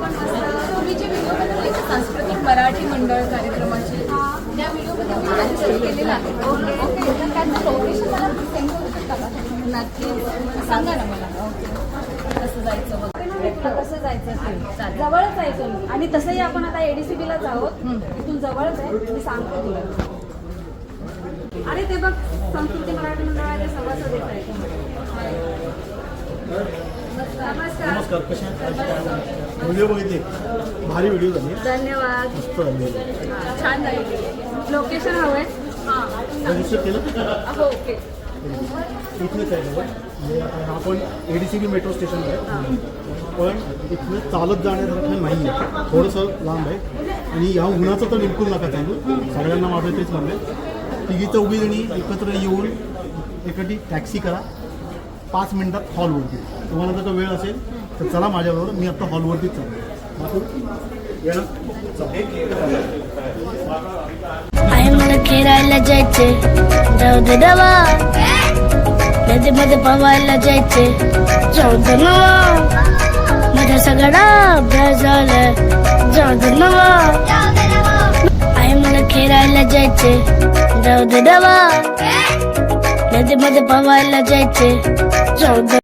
पण मस्त तुम्ही जे व्हिडिओ बनवले ते सांस्कृतिक मराठी मंडळ कार्यक्रमाचे त्या व्हिडिओमध्ये मी कॅप्चर केलेला आहे. ओके तर त्याचं लोकेशन मला सेंड करू शकता का? नक्की सांगा ना मला. ओके कसं जायचं वगैरे कसं जायचं ते चालेल. जवळच जायचं आणि तसंही आपण आता ADCBलाच आहोत. इथून जवळच आहे मी सांगते तुला. आणि ते बघ संस्कृती मराठी मंडळाचे सभासद येत आहेत. नमस्कार. नमस्कार. कशा व्हिडिओ बघितले भारी व्हिडिओ झाली. धन्यवाद. मस्त झाली. छान जाईल. लोकेशन हवंय. रजिस्टर केलं हो ओके इथलेच आहे बघा. म्हणजे आता आपण ADCB मेट्रो स्टेशन आहे पण इथलं चालत जाण्यासारखं नाही आहे. थोडंसं लांब आहे आणि ह्या उन्हाचं तर बिलकुल नका चालू. सगळ्यांना माझं तेच म्हणलं तिघी चौघी जणी एकत्र येऊन एखादी टॅक्सी करा 5 मिनिटात हॉलवरती. तुम्हाला जर का वेळ असेल तर चला माझ्याबरोबर. मी आता हॉलवरतीच चालतो. आई मला खेळायला जायचे जाऊ दे नवा नदीमध्ये पवायला जायचे जाऊ दे नवा माझा सगळा अभ्यास झाला जाऊ दे नवा आई मला खेळायला जायचे जाऊ दे नवा नदीमध्ये पवायला जायचे जाऊ दे